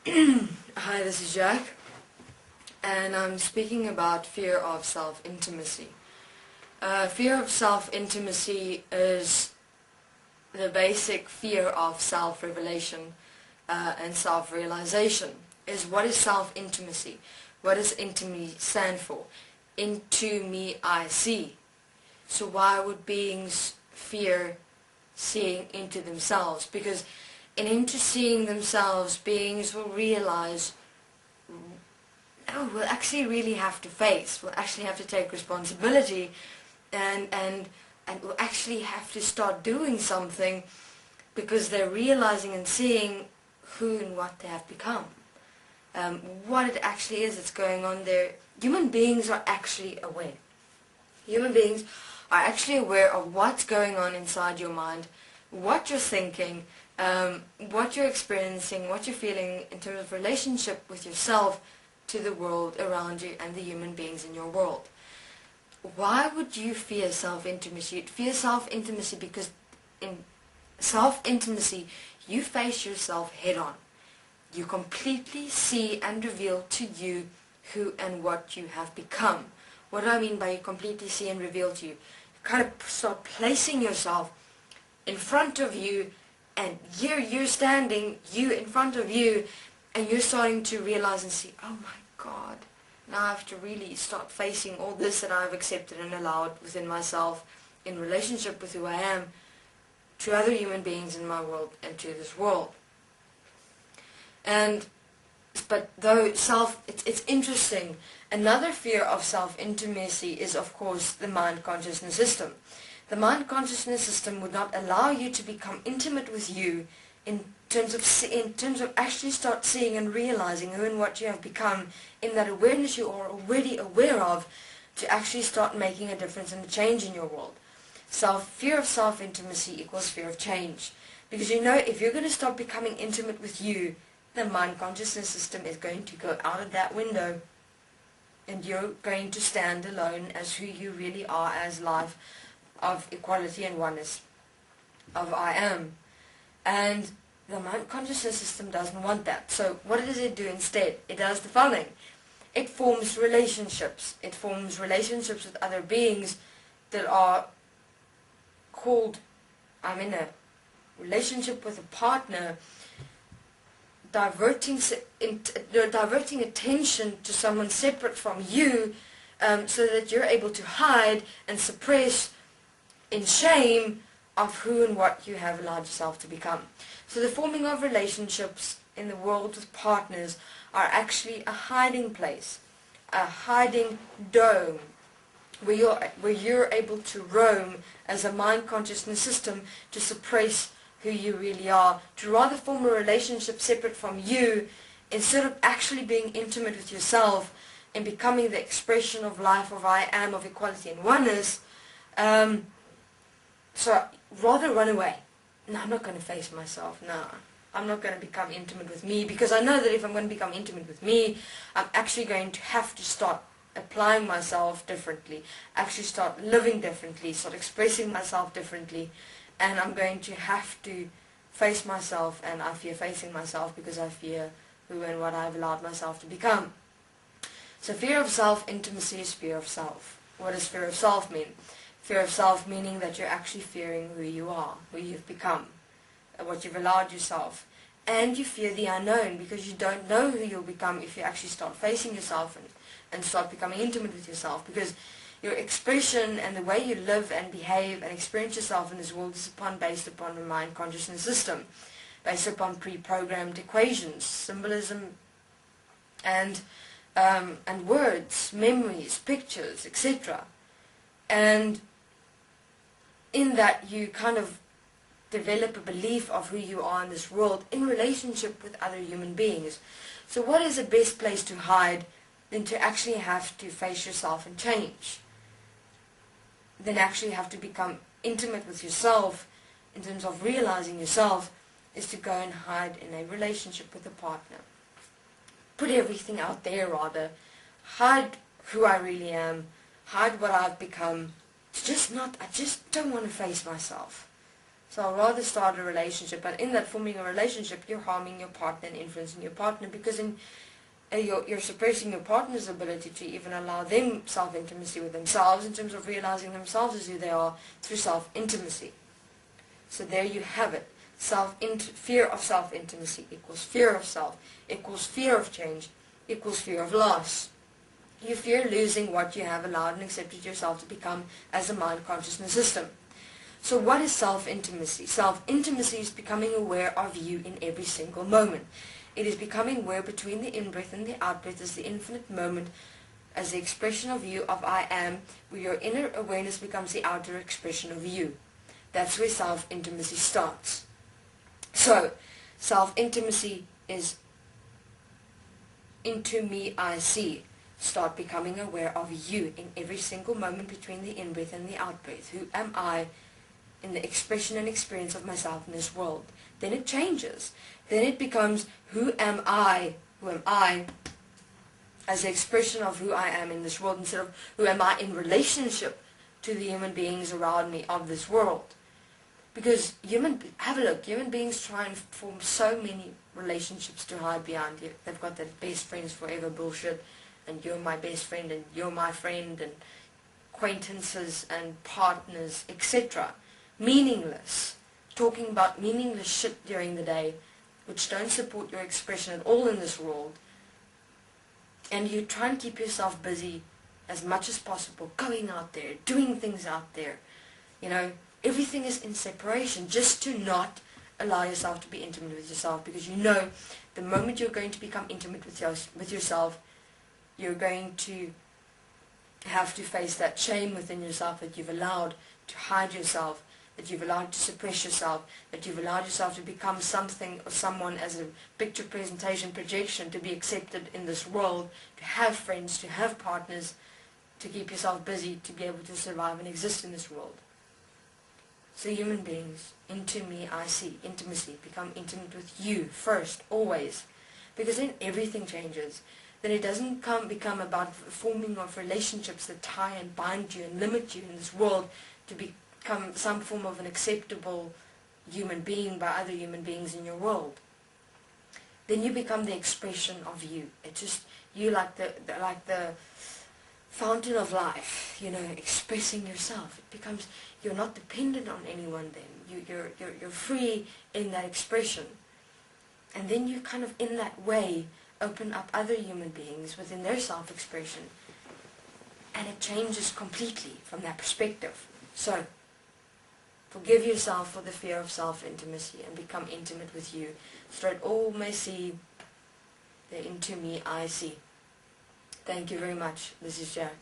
Hi, this is Jack, and I'm speaking about fear of self-intimacy. Fear of self-intimacy is the basic fear of self-revelation and self-realization. What is self-intimacy? What does intimacy stand for? Into me I see. So why would beings fear seeing into themselves? Because into seeing themselves, beings will realize, no, we'll actually really have to face, we'll actually have to take responsibility, and we'll actually have to start doing something, because they're realizing and seeing who and what they have become. What it actually is that's going on there. Human beings are actually aware. Human beings are actually aware of what's going on inside your mind, what you're thinking, what you're experiencing, what you're feeling in terms of relationship with yourself, to the world around you and the human beings in your world. Why would you fear self-intimacy? You'd fear self-intimacy because in self-intimacy you face yourself head-on. You completely see and reveal to you who and what you have become. What do I mean by you completely see and reveal to you? You kind of start placing yourself in front of you, and you're standing, you in front of you, and you're starting to realize and see, oh my God, now I have to really start facing all this that I've accepted and allowed within myself in relationship with who I am, to other human beings in my world and to this world. But though it's interesting, another fear of self-intimacy is of course the mind-consciousness system. The mind-consciousness system would not allow you to become intimate with you in terms of actually start seeing and realizing who and what you have become, in that awareness you are already aware of, to actually start making a difference and a change in your world. Fear of self-intimacy equals fear of change. Because you know, if you're going to start becoming intimate with you, the mind-consciousness system is going to go out of that window, and you're going to stand alone as who you really are, as life of equality and oneness of I am. And the mind-consciousness system doesn't want that. So what does it do instead? It does the following. It forms relationships. It forms relationships with other beings that are called, I'm in a relationship with a partner, diverting attention to someone separate from you, so that you're able to hide and suppress in shame of who and what you have allowed yourself to become. So the forming of relationships in the world with partners are actually a hiding place, a hiding dome, where you're able to roam as a mind-consciousness system to suppress who you really are, to rather form a relationship separate from you, instead of actually being intimate with yourself and becoming the expression of life of I am, of equality and oneness. So rather run away. No, I'm not going to face myself. No, I'm not going to become intimate with me, because I know that if I'm going to become intimate with me, I'm actually going to have to start applying myself differently, actually start living differently, start expressing myself differently, and I'm going to have to face myself, and I fear facing myself because I fear who and what I've allowed myself to become. So fear of self-intimacy is fear of self. What does fear of self mean? Fear of self meaning that you're actually fearing who you are, who you've become, what you've allowed yourself. And you fear the unknown, because you don't know who you'll become if you actually start facing yourself and start becoming intimate with yourself. Because your expression and the way you live and behave and experience yourself in this world is based upon the mind-consciousness system, based upon pre-programmed equations, symbolism, and words, memories, pictures, etc. And in that you kind of develop a belief of who you are in this world in relationship with other human beings. So what is the best place to hide than to actually have to face yourself and change? Then actually have to become intimate with yourself in terms of realizing yourself, is to go and hide in a relationship with a partner. Put everything out there rather. Hide who I really am. Hide what I've become. I just don't want to face myself. So I'll rather start a relationship, but in that forming a relationship, you're harming your partner and influencing your partner, because you're suppressing your partner's ability to even allow them self-intimacy with themselves, in terms of realizing themselves as who they are through self-intimacy. So there you have it. Fear of self-intimacy equals fear of self, equals fear of change, equals fear of loss. You fear losing what you have allowed and accepted yourself to become as a mind consciousness system. So what is self-intimacy? Self-intimacy is becoming aware of you in every single moment. It is becoming aware between the in-breath and the out-breath as the infinite moment, as the expression of you, of I am, where your inner awareness becomes the outer expression of you. That's where self-intimacy starts. So, self-intimacy is into me I see. Start becoming aware of you in every single moment between the in-breath and the out-breath. Who am I in the expression and experience of myself in this world? Then it changes. Then it becomes, who am I as the expression of who I am in this world, instead of who am I in relationship to the human beings around me of this world. Because have a look, human beings try and form so many relationships to hide behind you. They've got that best friends forever bullshit, and you're my best friend, and you're my friend, and acquaintances and partners, etc. Meaningless. Talking about meaningless shit during the day, which don't support your expression at all in this world. And you try and keep yourself busy as much as possible, going out there, doing things out there. You know, everything is in separation, just to not allow yourself to be intimate with yourself, because you know the moment you're going to become intimate with yourself, you're going to have to face that shame within yourself that you've allowed to hide yourself, that you've allowed to suppress yourself, that you've allowed yourself to become something or someone as a picture presentation projection to be accepted in this world, to have friends, to have partners, to keep yourself busy, to be able to survive and exist in this world. So human beings, into me I see, intimacy, become intimate with you first, always, because then everything changes. Then it doesn't become about forming of relationships that tie and bind you and limit you in this world to become some form of an acceptable human being by other human beings in your world. Then you become the expression of you. It's just you, like the fountain of life, you know, expressing yourself. It becomes, you're not dependent on anyone then. You're free in that expression. And then you kind of, in that way, open up other human beings within their self-expression. And it changes completely from that perspective. So, forgive yourself for the fear of self-intimacy and become intimate with you, so that all may see the into me I see. Thank you very much. This is Jack.